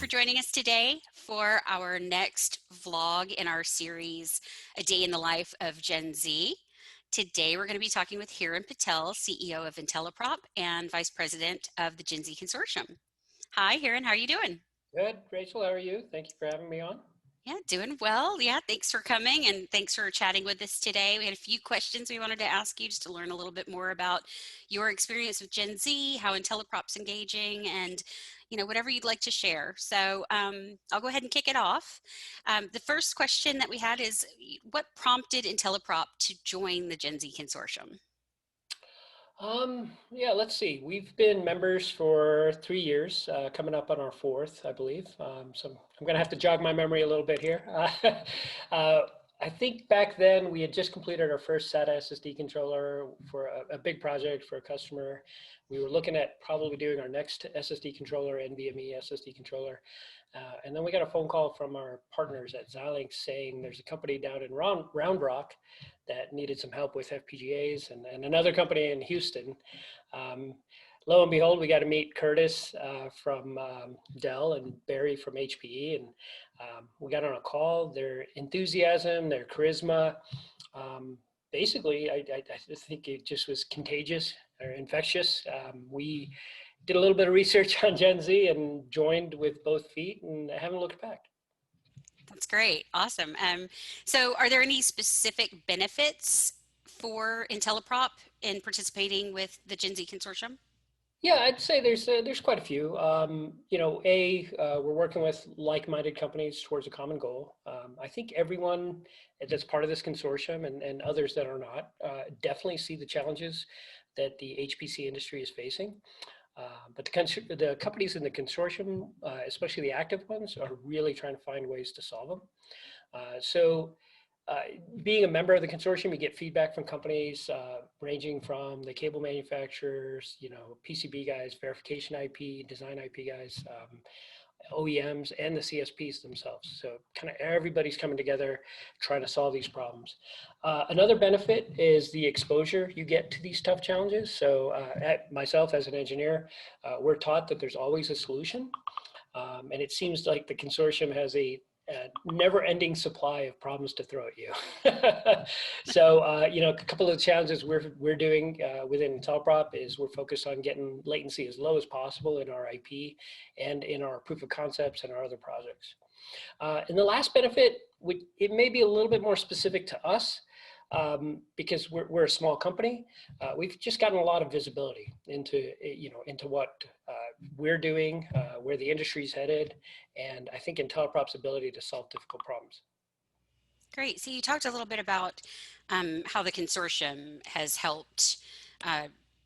for joining us today for our next vlog in our series, A Day in the Life of Gen Z. Today, we're going to be talking with Hiren Patel, CEO of IntelliProp and Vice President of the Gen Z Consortium. Hi, Hiren. How are you doing? Good, Rachel. How are you? Thank you for having me on. Yeah, doing well. Yeah, thanks for coming and thanks for chatting with us today. We had a few questions we wanted to ask you just to learn a little bit more about your experience with Gen Z, how IntelliProp's engaging, and whatever you'd like to share. So I'll go ahead and kick it off. The first question that we had is, what prompted IntelliProp to join the Gen Z Consortium? Yeah, let's see. We've been members for 3 years, coming up on our fourth, I believe. So I'm going to have to jog my memory a little bit here. Uh, I think back then we had just completed our first SATA SSD controller for a big project for a customer. We were looking at probably doing our next SSD controller, NVMe SSD controller. And then we got a phone call from our partners at Xilinx saying there's a company down in Round Rock that needed some help with FPGAs, and another company in Houston. Lo and behold, we got to meet Curtis from Dell and Barry from HPE, and we got on a call. Their enthusiasm, their charisma, basically, I think it just was contagious or infectious. We did a little bit of research on Gen Z and joined with both feet and haven't looked back. That's great. Awesome. So are there any specific benefits for IntelliProp in participating with the Gen Z Consortium? Yeah, I'd say there's quite a few. We're working with like-minded companies towards a common goal. I think everyone that's part of this consortium and others that are not definitely see the challenges that the HPC industry is facing. But the companies in the consortium, especially the active ones, are really trying to find ways to solve them. Being a member of the consortium, you get feedback from companies ranging from the cable manufacturers, PCB guys, verification IP, design IP guys, OEMs, and the CSPs themselves. So kind of everybody's coming together trying to solve these problems. Another benefit is the exposure you get to these tough challenges. So myself as an engineer, we're taught that there's always a solution. And it seems like the consortium has a never-ending supply of problems to throw at you. So, a couple of the challenges we're doing within IntelliProp is we're focused on getting latency as low as possible in our IP and in our proof of concepts and our other projects. And the last benefit, it may be a little bit more specific to us, because we're a small company. We've just gotten a lot of visibility into what we're doing, where the industry's headed, and I think IntelliProp's ability to solve difficult problems. Great. So you talked a little bit about how the consortium has helped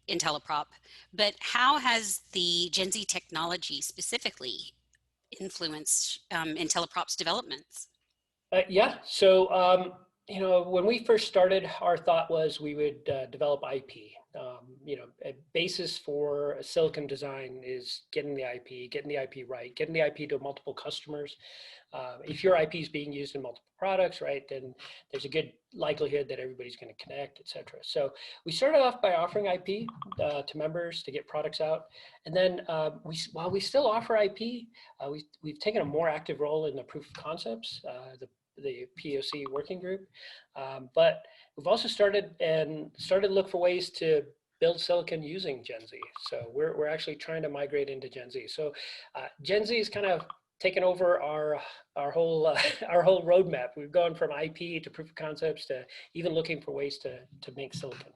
IntelliProp, but how has the Gen Z technology specifically influenced IntelliProp's developments? When we first started, our thought was we would develop IP. A basis for a silicon design is getting the IP right, getting the IP to multiple customers. If your IP is being used in multiple products, right, then there's a good likelihood that everybody's going to connect, etc. So we started off by offering IP to members to get products out, and then while we still offer IP, we've taken a more active role in the proof of concepts, the POC working group, but we've also started to look for ways to build silicon using Gen Z. So we're actually trying to migrate into Gen Z. So Gen Z is kind of taken over our whole roadmap. We've gone from IP to proof of concepts to even looking for ways to make silicon.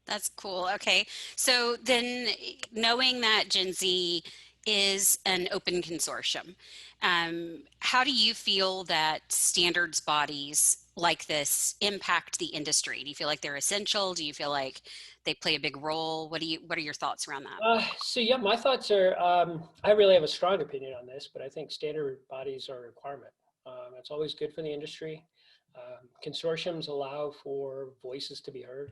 That's cool. Okay. So then knowing that Gen Z is an open consortium, how do you feel that standards bodies like this impact the industry? Do you feel like they're essential? Do you feel like they play a big role? What are your thoughts around that? My thoughts are, I really have a strong opinion on this, but I think standard bodies are a requirement. It's always good for the industry. Consortiums allow for voices to be heard.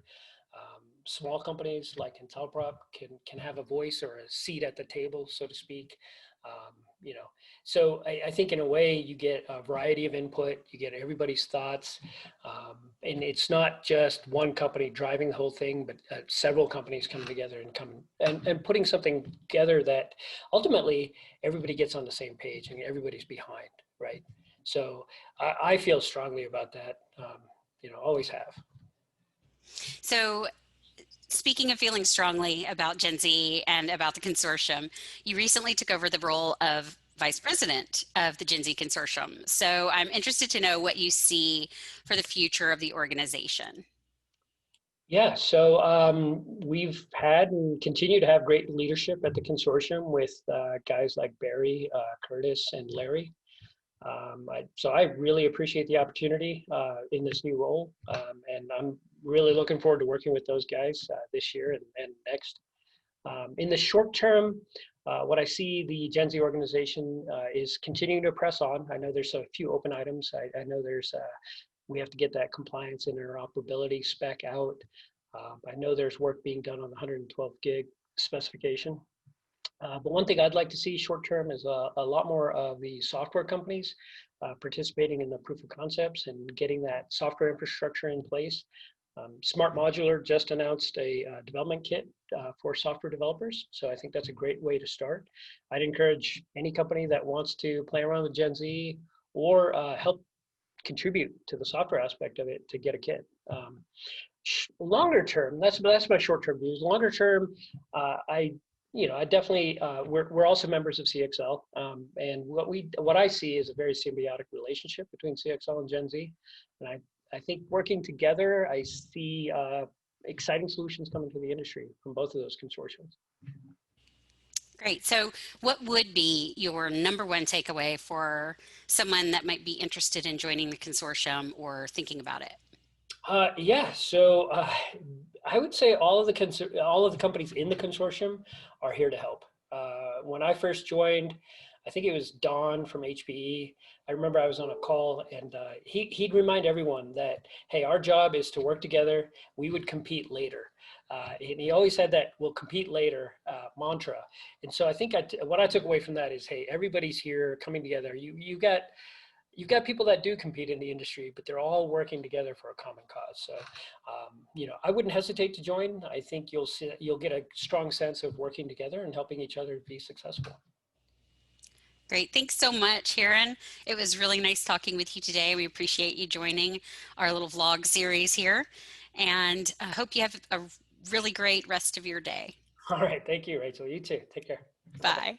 Small companies like IntelliProp can have a voice or a seat at the table, so to speak. Um, you know, so I think in a way you get a variety of input, you get everybody's thoughts, and it's not just one company driving the whole thing, but several companies coming together and putting something together that ultimately everybody gets on the same page and everybody's behind, right? So I feel strongly about that. Always have. So, speaking of feeling strongly about Gen Z and about the consortium, you recently took over the role of Vice President of the Gen Z Consortium. So, I'm interested to know what you see for the future of the organization. Yeah, so we've had and continue to have great leadership at the consortium with guys like Barry, Curtis, and Larry. So I really appreciate the opportunity in this new role, and I'm really looking forward to working with those guys this year and next. In the short term, what I see the Gen Z organization is continuing to press on. I know there's a few open items. I know we have to get that compliance and interoperability spec out. I know there's work being done on the 112 gig specification. But one thing I'd like to see short term is a lot more of the software companies participating in the proof of concepts and getting that software infrastructure in place. Smart Modular just announced a development kit for software developers. So I think that's a great way to start. I'd encourage any company that wants to play around with Gen Z or help contribute to the software aspect of it to get a kit. Longer term, that's my short term views. Longer term, I definitely we're also members of CXL, and what I see is a very symbiotic relationship between CXL and Gen Z, and I think working together, I see exciting solutions coming to the industry from both of those consortiums. Great. So, what would be your number one takeaway for someone that might be interested in joining the consortium or thinking about it? Yeah, so I would say all of the companies in the consortium are here to help. When I first joined, I think it was Don from HPE. I remember I was on a call and he'd remind everyone that, hey, our job is to work together. We would compete later. And he always had that "we'll compete later" mantra. And so I think what I took away from that is, hey, everybody's here coming together. You've got people that do compete in the industry, but they're all working together for a common cause. So, I wouldn't hesitate to join. I think you'll get a strong sense of working together and helping each other be successful. Great. Thanks so much, Hiren. It was really nice talking with you today. We appreciate you joining our little vlog series here, and I hope you have a really great rest of your day. All right, thank you, Rachel. You too. Take care. Bye.